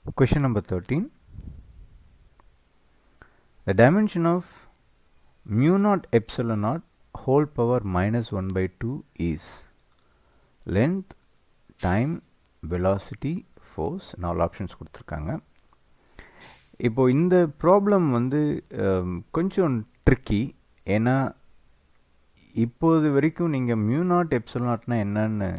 Question number 13. The dimension of mu naught epsilon naught whole power minus 1 by 2 is length, time, velocity, force. நாலு options கொடுத்துருக்காங்க. இப்போ இந்த problem வந்து கொஞ்சம் tricky. ஏன்னா இப்போது வரைக்கும் நீங்கள் மியூ நாட் எப்சிலன் நாட்னா என்னன்னு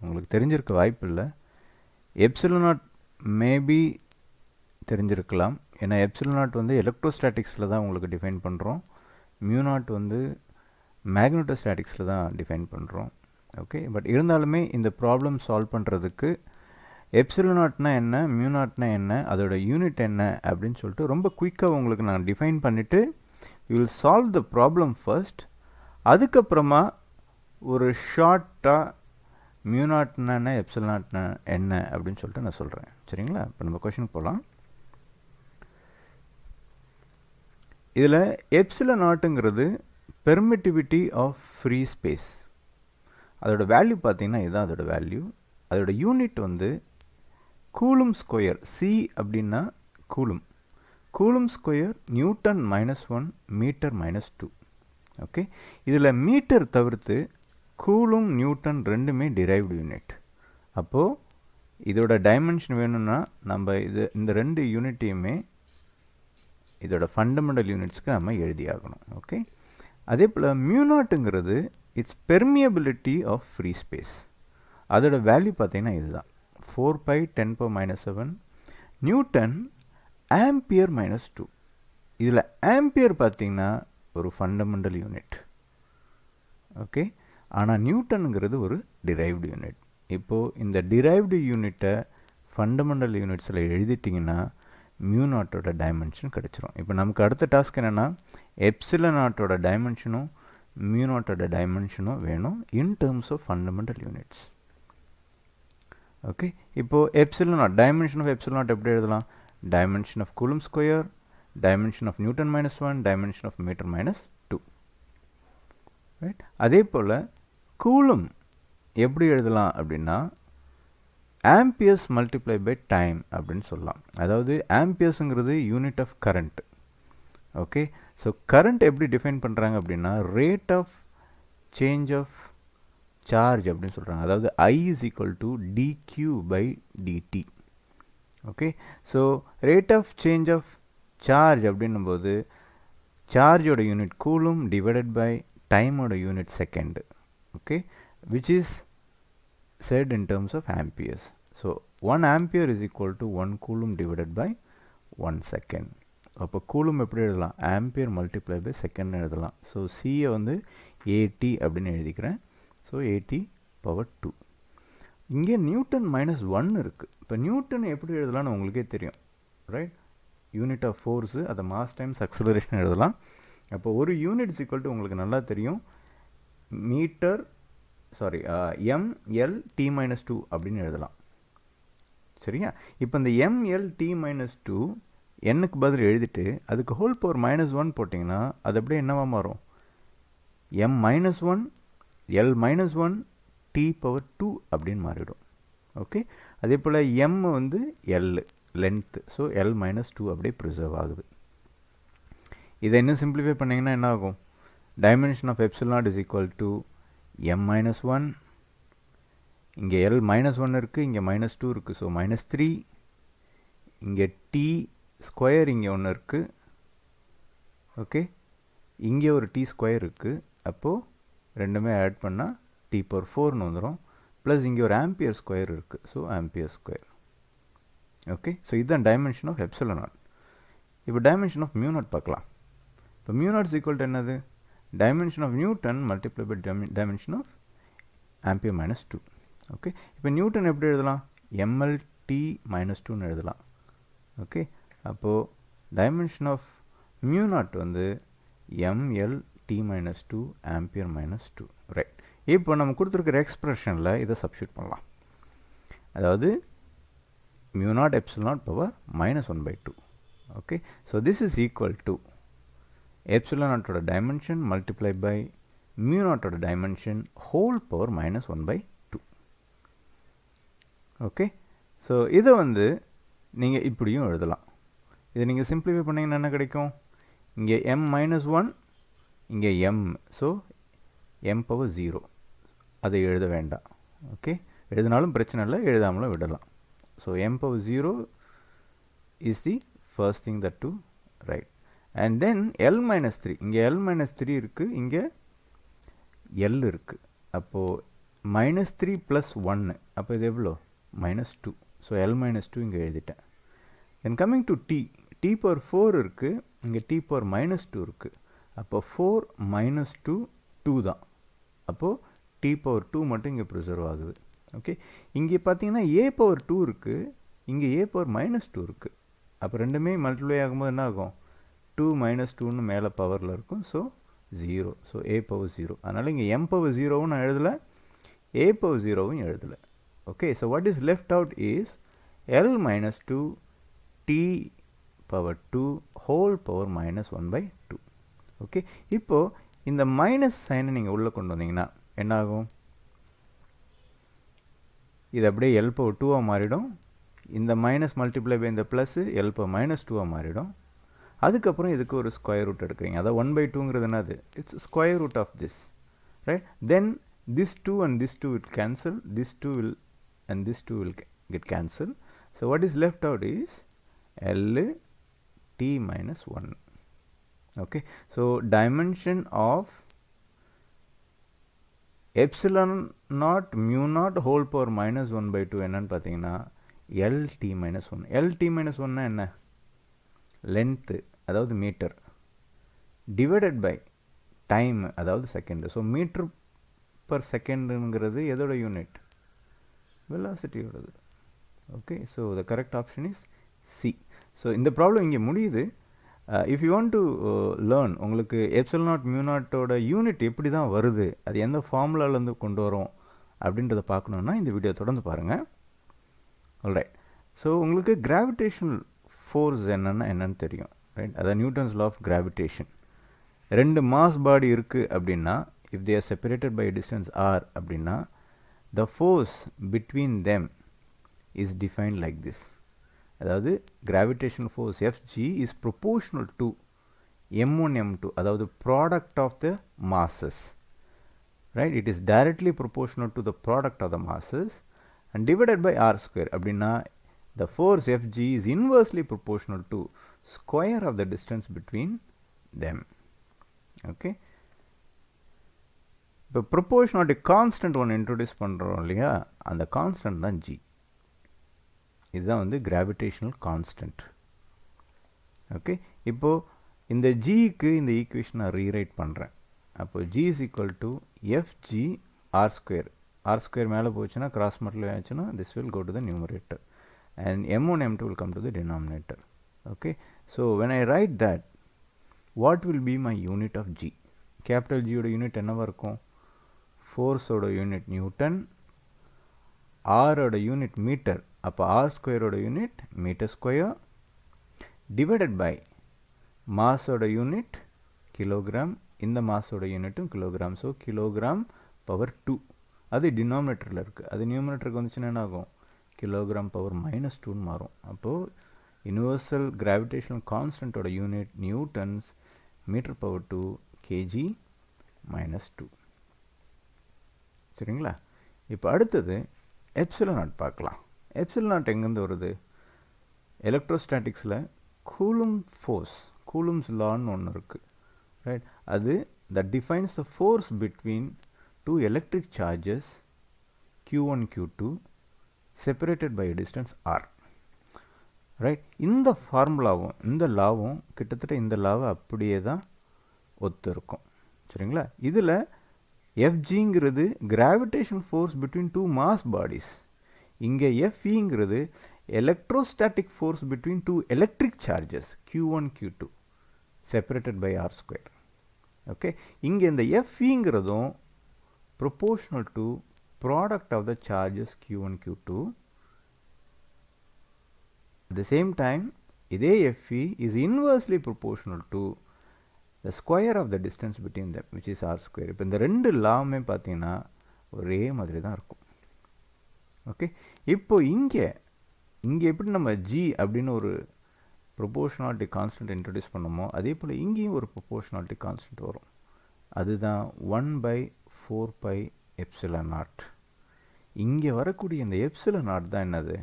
உங்களுக்கு தெரிஞ்சிருக்க வாய்ப்பு இல்லை. எப்சிலன் நாட் மேபி தெரிஞ்சிருக்கலாம். ஏன்னா எப்சிலன் நாட் வந்து எலக்ட்ரோஸ்டாட்டிக்ஸில் தான் உங்களுக்கு டிஃபைன் பண்ணுறோம். மியூ நாட் வந்து மேக்னட்டோஸ்டாட்டிக்ஸில் தான் டிஃபைன் பண்ணுறோம். ஓகே, பட் இருந்தாலுமே இந்த ப்ராப்ளம் சால்வ் பண்ணுறதுக்கு எப்சிலன் நாட்னா என்ன, மியூ நாட்னா என்ன, அதோட யூனிட் என்ன அப்படின்னு சொல்லிட்டு ரொம்ப குயிக்காக உங்களுக்கு நான் டிஃபைன் பண்ணிவிட்டு you will solve the problem first. அதுக்கப்புறமா ஒரு ஷார்ட்டாக மியூ நாட்னா என்ன, எப்சிலன் நாட்னா என்ன அப்படின்னு சொல்லிட்டு நான் சொல்கிறேன். சரிங்களா? இப்போ நம்ம கொஷினுக்கு போகலாம். இதில் எப்சிலன் நாட்டுங்கிறது பெர்மிட்டிவிட்டி ஆஃப் ஃப்ரீ ஸ்பேஸ். அதோட வேல்யூ பார்த்தீங்கன்னா இதுதான் அதோட வேல்யூ. அதோட யூனிட் வந்து கூலும் ஸ்கொயர். சி அப்படின்னா coulomb. Coulomb square newton -1 metre -2. Okay, இதில் மீட்டர் தவிர்த்து கூலும் நியூட்டன் ரெண்டுமே டிரைவ்டு யூனிட். அப்போது இதோட டைமென்ஷன் வேணும்னா நம்ம இந்த ரெண்டு யூனிட்டையுமே இதோட ஃபண்டமெண்டல் யூனிட்ஸ்க்கு நம்ம எழுதியாகணும். ஓகே, அதே போல் மியூ நாட்டுங்கிறது it's permeability of free space. அதோட வேல்யூ பார்த்தீங்கன்னா இதுதான் 4π10⁻⁷ நியூட்டன் ஆம்பியர் -2. இதில் ஆம்பியர் பார்த்தீங்கன்னா ஒரு ஃபண்டமெண்டல் யூனிட். ஓகே, ஆனால் நியூட்டனுங்கிறது ஒரு டிரைவ்டு யூனிட். இப்போது இந்த டிரைவ்டு யூனிட்டை ஃபண்டமெண்டல் யூனிட்ஸில் எழுதிட்டிங்கன்னா மியூ நாட்டோட டைமென்ஷன் கிடச்சிரும். இப்போ நமக்கு அடுத்த டாஸ்க் என்னென்னா எப்சிலன் நாட்டோட டைமென்ஷனும் மியூ நாட்டோட டைமென்ஷனும் வேணும் in terms of fundamental units. Okay, இப்போது epsilon naught, dimension of epsilon naught எப்படி எழுதலாம்? Dimension of coulomb square, dimension of newton -1, dimension of metre -2. Right, அதே போல் கூலும் எப்படி எழுதலாம் அப்படின்னா ஆம்பியர்ஸ் மல்டிப்ளை பை டைம் அப்படின்னு சொல்லலாம். அதாவது ஆம்பியர்ஸுங்கிறது unit of current. Okay, so current எப்படி டிஃபைன் பண்ணுறாங்க அப்படின்னா rate of change of charge அப்படின்னு சொல்கிறாங்க. அதாவது I is equal to dq by dt. Okay, so rate of change of charge அப்படின்னும் போது சார்ஜோட யூனிட் கூலும் டிவைடட் பை டைமோட unit second. Okay, which is said in terms of amperes. So 1 ampere is equal to 1 coulomb divided by 1 second. அப்போ coulomb எப்படி எழுதலாம்? Ampere multiply by second எழுதலாம். So சியை வந்து AT அப்படின்னு எழுதிக்கிறேன். So AT⁻². இங்கே Newton -1 இருக்குது. இப்போ நியூட்டன் எப்படி எழுதலாம்னு உங்களுக்கே தெரியும். ரைட், யூனிட் ஆஃப் ஃபோர்ஸு, அதை மாஸ் டைம்ஸ் அக்ஸலரேஷன் எழுதலாம். அப்போ ஒரு யூனிட் இஸ் ஈக்குவல் டு உங்களுக்கு நல்லா தெரியும் மீட்டர் mLt-2 அப்படின்னு எழுதலாம். சரியா? இப்போ இந்த mLt-2 என்னுக்கு பதில் எழுதிட்டு அதுக்கு ஹோல் பவர் -1 போட்டிங்கன்னா அது அப்படியே என்னவா மாறும்? m-1 L-1 t⁻2 அப்படின்னு மாறிடும். ஓகே, அதே போல் m வந்து L லென்த்து. ஸோ L-2 அப்படியே ப்ரிசர்வ் ஆகுது. இதை இன்னும் சிம்பிளிஃபை பண்ணிங்கன்னா என்ன ஆகும்? Dimension of epsilon naught is equal to m-1, இங்கே L-1 இருக்குது, இங்கே -2 இருக்குது. ஸோ -3, இங்கே t ஸ்கொயர் இங்கே ஒன்று இருக்குது. ஓகே, இங்கே ஒரு t ஸ்கொயர் இருக்குது. அப்போது ரெண்டுமே ஆட் பண்ணால் t⁻4ன்னு வந்துடும். ப்ளஸ் இங்கே ஒரு ஆம்பியர் ஸ்கொயர் இருக்குது. So ampere square. Okay, so இதுதான் டைமென்ஷன் ஆஃப் எப்சிலன் நாட். இப்போ டைமென்ஷன் ஆஃப் மியூ நாட் பார்க்கலாம். இப்போ mu naught is equal to என்னது? Dimension of newton multiply by dimension of ampere -2. Okay, இப்போ நியூட்டன் எப்படி எழுதலாம்? mLt-2ன்னு எழுதலாம். ஓகே, அப்போது டைமென்ஷன் ஆஃப் மியூ நாட் வந்து mLt-2 ஆம்பியர் -2. ரைட், இப்போ நம்ம கொடுத்துருக்கிற எக்ஸ்பிரஷனில் இதை சப்ஸ்டியூட் பண்ணலாம். அதாவது mu not epsilon naught power -1 by 2. Okay, so this is equal to epsilon நாட்டோட டைமென்ஷன் மல்டிப்ளை பை மியூ நாட்டோட dimension whole power -1 by 2. Okay, so இதை வந்து நீங்கள் இப்படியும் எழுதலாம். இதை நீங்கள் சிம்பிளிஃபை பண்ணிங்கன்னா என்ன கிடைக்கும்? இங்கே m minus 1, இங்கே m, ஸோ m power 0. அதை எழுத வேண்டாம். ஓகே, எழுதினாலும் பிரச்சனை இல்லை, எழுதாமலும் விடலாம். So m power 0 is the first thing that to write. And then l minus 3, இங்கே l minus 3 இருக்குது, இங்கே l இருக்குது. அப்போது minus 3 plus 1, அப்போ இது எவ்வளோ? minus 2. ஸோ l minus 2 இங்கே எழுதிட்டேன். Then coming to t power 4 இருக்குது, இங்கே t power minus 2 இருக்குது. அப்போ 4 minus 2 2 தான். அப்போது t power 2 மட்டும் இங்கே ப்ரிசர்வ் ஆகுது. ஓகே, இங்கே பார்த்தீங்கன்னா a power 2 இருக்குது, இங்கே a power minus 2 இருக்குது. அப்போ ரெண்டுமே மல்டிப்ளை ஆகும்போது என்ன ஆகும்? 2 minus 2ன்னு மேலே பவரில் இருக்கும். ஸோ 0. So a power 0. அதனால் இங்கே m power 0வும் நான் எழுதலை, a power 0வும் எழுதலை. Okay, so what is left out is l minus 2 t power 2 whole power minus 1 by 2. Okay, இப்போது இந்த மைனஸ் சைனை நீங்கள் உள்ளே கொண்டு வந்தீங்கன்னா என்ன ஆகும்? இது அப்படியே l power 2ஆக மாறிடும். இந்த மைனஸ் மல்டிப்ளை பை இந்த ப்ளஸ்ஸு l power minus 2ஆக மாறிடும். அதுக்கப்புறம் இதுக்கு ஒரு ஸ்கொயர் ரூட் எடுக்கிறீங்க. அதாவது 1 by 2ங்கிறது என்னது? It's square root of this, right? Then this 2 and this 2 will cancel, this 2 will and this 2 will get cancelled. So what is left out is L t minus 1. Okay, so dimension of epsilon naught mu naught whole power minus 1 by 2 என்னன்னு பார்த்தீங்கன்னா L t minus 1. L t minus 1 என்ன? length, அதாவது metre, divided by time, அதாவது second. So metre per செகண்டுங்கிறது எதோட யூனிட்? வெலாசிட்டியோடது. Okay, so the correct option is C. So இந்த ப்ராப்ளம் இங்கே முடியுது. If you want to learn, உங்களுக்கு எப்சிலன் நாட் மியூ நாட்டோட யூனிட் எப்படி தான் வருது, அது எந்த ஃபார்முலாலேருந்து கொண்டு வரோம் அப்படின்றத பார்க்கணுன்னா இந்த வீடியோ தொடர்ந்து பாருங்கள். ஆல்ரைட், ஸோ உங்களுக்கு கிராவிடேஷனல் ஃபோர்ஸ் என்னன்னு தெரியும், ரைட்? அதான் நியூட்டன்ஸ் லா ஆஃப் கிராவிடேஷன். ரெண்டு மாஸ் பாடி இருக்குது அப்படின்னா, if they are separated by a distance r அப்படின்னா, the force between them is defined like this. அதாவது gravitational force Fg is proportional to m1 m2, அதாவது product of the masses, right? It is directly proportional to the product of the masses and divided by r square. அப்படின்னா the force Fg is inversely proportional to square of the distance between them. Okay, இப்போ proportionality constant ஒன்று introduce பண்ணுறோம் இல்லையா, அந்த constant தான் G. இதுதான் வந்து gravitational constant. Okay, இப்போது இந்த ஜிக்கு இந்த ஈக்குவேஷன் நான் ரீரைட் பண்ணுறேன். அப்போ G is equal to FG R square. R square மேலே போச்சுன்னா கிராஸ் மல்டிப்ளை ஆச்சுன்னா this will go to the numerator and m1 m2 will come to the denominator. Okay, so when I write that, what will be my unit of g? Capital G oda unit என்னவா இருக்கும்? force oda unit newton, r oda unit meter, அப்போ r square oda unit meter square, divided by mass oda unit kilogram, இந்த mass oda unit kilogram, so kilogram power 2. அது denominatorல இருக்கு. அது numeratorக்கு வந்துச்சுன்னா என்ன ஆகும்? கிலோகிராம் பவர் மைனஸ் 2ன்னு மாறும். அப்போது யூனிவர்சல் கிராவிடேஷனல் கான்ஸ்டன்ட்டோட unit newtons, metre power 2 kg minus 2. சரிங்களா? இப்போ அடுத்தது எப்சிலன் நாட் பார்க்கலாம். எப்சிலன் நாட் எங்கேருந்து வருது? எலக்ட்ரோஸ்டாட்டிக்ஸில் கூலும் ஃபோர்ஸ், கூலும்ஸ் லான்னு ஒன்று இருக்குது, ரைட்? அது that defines the force between two electric charges Q1 Q2 separated by a distance r, right? இந்த ஃபார்முலாவும் இந்த லாவும் கிட்டத்தட்ட இந்த லாவை அப்படியே தான் ஒத்து இருக்கும். சரிங்களா? இதில் எஃப்ஜிங்கிறது gravitation force between two mass bodies, இங்கே எஃப்இங்கிறது electrostatic force between two electric charges Q1 Q2 separated by R square. Okay, இங்கே இந்த எஃப்இங்கிறதும் proportional to product of the charges Q1 Q2. At the same time, இதே Fe is inversely proportional to the square of the distance between them, which is r square. இப்போ இந்த ரெண்டு லாவுமே பார்த்தீங்கன்னா ஒரே மாதிரி தான் இருக்கும். ஓகே, இப்போ இங்கே இங்கே எப்படி நம்ம g அப்படின்னு ஒரு ப்ரொபோர்ஷனாலிட்டி கான்ஸ்டன்ட் இன்ட்ரடியூஸ் பண்ணோமோ அதே போல் இங்கேயும் ஒரு ப்ரொபோர்ஷனாலிட்டி கான்ஸ்டன்ட் வரும். அதுதான் 1/4π எப்சிலன் நாட். இங்கே வரக்கூடிய இந்த எப்சிலன் நாட் தான் என்னது?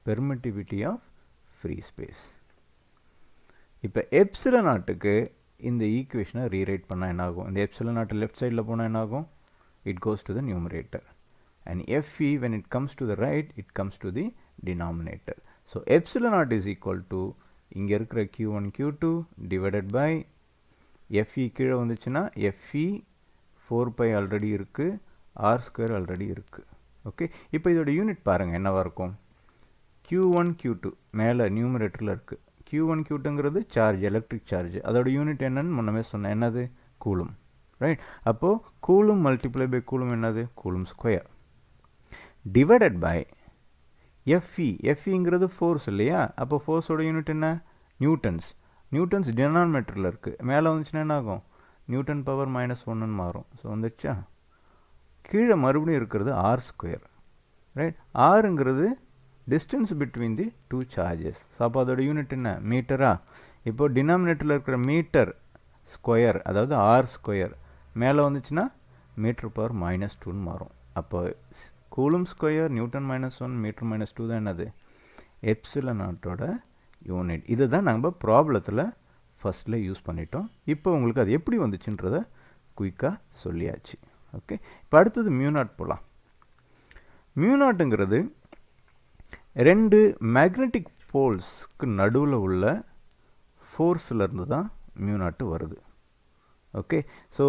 Permittivity of free space. இப்போ எப்சிலன் நாட்டுக்கு இந்த ஈக்குவேஷனை ரீரைட் பண்ணால் என்ன ஆகும்? இந்த எப்சிலன் நாட்டு லெஃப்ட் சைடில் போனால் என்ன ஆகும்? It goes to the numerator. And Fe, when it comes to the right, it comes to the denominator. So epsilon naught is equal to இங்கே இருக்கிற q1 q2 divided by Fe கீழே வந்துச்சுன்னா Fe 4π already இருக்கு, r square already இருக்கு. Okay, இப்போ இதோட unit பாருங்கள் என்னவா இருக்கும்? q1 q2 மேலே நியூமரேட்டரில் இருக்குது. q1 q2ங்கிறது சார்ஜ், எலக்ட்ரிக் சார்ஜ். அதோட யூனிட் என்னன்னு முன்னமே சொன்னேன், என்னது? கூலும். ரைட், அப்போது கூலும் மல்டிப்ளை பை கூலும் என்னது? Coulomb square divided by Fe. Feங்கிறது ஃபோர்ஸ் இல்லையா? அப்போ ஃபோர்ஸோட யூனிட் என்ன? நியூட்டன்ஸ். நியூட்டன்ஸ் டினாமினேட்டரில் இருக்குது, மேலே வந்துச்சுன்னா என்ன ஆகும்? நியூட்டன் பவர் -1ன்னு மாறும். ஸோ வந்துச்சா? கீழே மறுபடியும் இருக்கிறது ஆர் ஸ்கொயர். ரைட், ஆருங்கிறது distance between the two charges. So அப்போ அதோட யூனிட் என்ன? மீட்டரா? இப்போது டினாமினேட்டரில் இருக்கிற மீட்டர் ஸ்கொயர், அதாவது ஆர் ஸ்கொயர், மேலே வந்துச்சுன்னா மீட்டர் பவர் -2ன்னு மாறும். அப்போ கூலும் ஸ்கொயர் நியூட்டன் -1 மீட்டர் -2 தான் என்னது? எப்சிலன் நாட்டோட யூனிட். இதை தான் நம்ம ப்ராப்ளத்தில் ஃபஸ்ட்டில் யூஸ் பண்ணிட்டோம். இப்போ உங்களுக்கு அது எப்படி வந்துச்சுன்றதை குயிக்காக சொல்லியாச்சு. ஓகே, இப்போ அடுத்தது மியூநாட் போகலாம். மியூநாட்டுங்கிறது ரெண்டு மேக்னெட்டிக் போல்ஸ்க்கு நடுவில் உள்ள ஃபோர்ஸ்லேருந்து தான் மியூநாட்டு வருது. ஓகே, ஸோ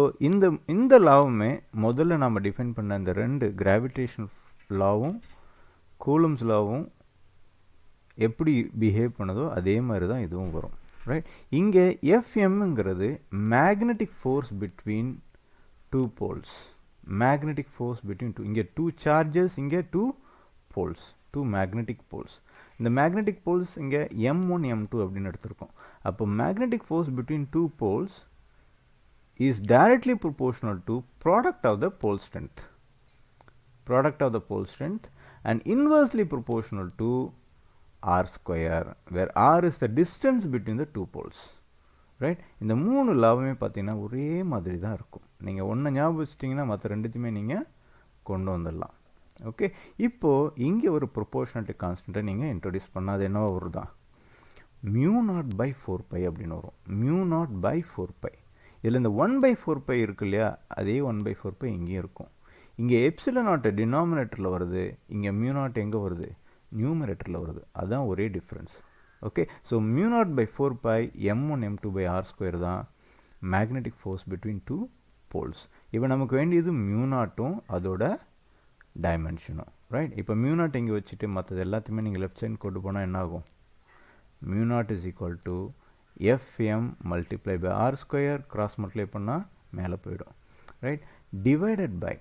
இந்த லாவுமே முதல்ல நாம் டிஃபைன் பண்ண இந்த ரெண்டு கிராவிடேஷன் லாவும் கூலம்ஸ் லாவும் எப்படி பிஹேவ் பண்ணதோ அதே மாதிரி தான் இதுவும் வரும். ரைட், இங்கே எஃப்எம்ங்கிறது magnetic force between two poles. Magnetic force between two, இங்கே டூ சார்ஜஸ், இங்கே two poles, two magnetic poles. இந்த மேக்னெட்டிக் போல்ஸ் இங்கே M1 M2 அப்படின்னு எடுத்திருக்கோம். அப்போ magnetic force between two poles is directly proportional to product of the pole strength, and inversely proportional to r square, where r is the distance between the two poles. Right, இந்த மூணு லாவுமே பார்த்தீங்கன்னா ஒரே மாதிரி தான் இருக்கும். நீங்கள் ஒன்றை ஞாபகம் வச்சிட்டிங்கன்னா மற்ற ரெண்டுத்தையுமே நீங்கள் கொண்டு வந்துடலாம். ஓகே, இப்போது இங்கே ஒரு ப்ரொபோர்ஷனாலிட்டி கான்ஸ்டன்ட்டை நீங்கள் இன்ட்ரடியூஸ் பண்ணால் அது என்னவா வருதான்? μ0/4π அப்படின்னு வரும். μ0/4π. இதில் இந்த 1/4π இருக்கு இல்லையா, அதே 1/4π இங்கேயும் இருக்கும். இங்கே எப்சிலன் நாட்டு டினாமினேட்டரில் வருது, இங்கே μ0 எங்கே வருது? நியூமரேட்டரில் வருது. அதுதான் ஒரே difference. Okay, so μ0/4π M1 M2/r² தான் magnetic force between two poles. இப்போ நமக்கு வேண்டியது μ0ம் அதோட டைமென்ஷனும். ரைட், இப்போ μ0 இங்கே வச்சுட்டு மற்றது எல்லாத்தையுமே நீங்கள் லெஃப்ட் சைட் கொண்டு போனால் என்ன ஆகும்? μ0 is equal to Fm multiply by r square, cross multiply பண்ணால் மேலே போயிடும். Right, divided by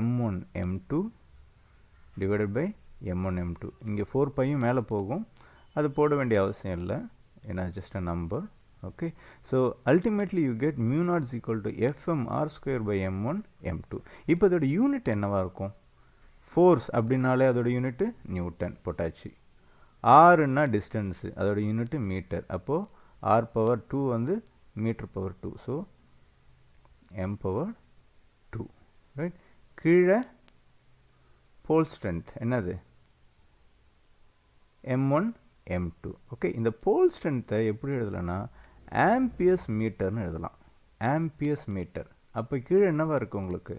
M1 M2 divided by M1 M2. இங்கே 4πயும் மேலே போகும், அது போட வேண்டிய அவசியம் இல்லை, ஏன்னா just a number. Okay, so ultimately you get μ0 is equal to Fm r square by M1 M2. இப்போ அதோட யூனிட் என்னவா இருக்கும்? ஃபோர்ஸ் அப்படின்னாலே அதோட யூனிட் நியூட்டன் போட்டாச்சு. ஆர்னா டிஸ்டன்ஸு, அதோட யூனிட் மீட்டர். அப்போது ஆர் பவர் 2 வந்து metre power 2, so m power 2. Right, கீழே போல் ஸ்ட்ரென்த் என்னது? M1 M2. ஓகே, இந்த போல் ஸ்ட்ரென்த்தை எப்படி எழுதலாம்னா ஆம்பியர்ஸ் மீட்டர்னு எழுதலாம். Amperes metre. அப்போ கீழே என்னவா இருக்குது உங்களுக்கு?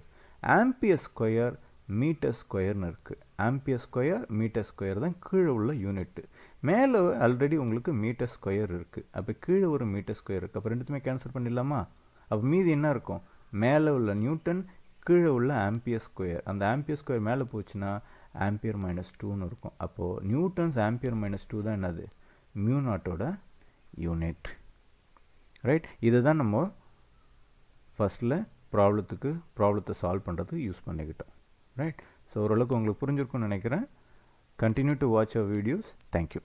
ஆம்பியர் ஸ்கொயர் மீட்டர் ஸ்கொயர்னு இருக்குது. ஆம்பியர் ஸ்கொயர் மீட்டர் ஸ்கொயர் தான் கீழே உள்ள யூனிட்டு. மேலே ஆல்ரெடி உங்களுக்கு மீட்டர் ஸ்கொயர் இருக்குது. அப்போ கீழே ஒரு மீட்டர் ஸ்கொயர் இருக்குது. அப்போ ரெண்டுத்துமே கேன்சல் பண்ணிடலாமா? அப்போ மீதி என்ன இருக்கும்? மேலே உள்ள நியூட்டன், கீழே உள்ள ஆம்பியர் ஸ்கொயர். அந்த ஆம்பியர் ஸ்கொயர் மேலே போச்சுன்னா ஆம்பியர் -2ன்னு இருக்கும். அப்போது நியூட்டன்ஸ் ஆம்பியர் -2 தான் என்னது? μ0ஓட யூனிட். ரைட், இதை தான் நம்ம ஃபஸ்ட்டில் ப்ராப்ளத்தை சால்வ் பண்ணுறதுக்கு யூஸ் பண்ணிக்கிட்டோம். ரைட், ஸோ ஓரளவுக்கு உங்களுக்கு புரிஞ்சிருக்கும்னு நினைக்கிறேன். Continue to watch our videos. Thank you.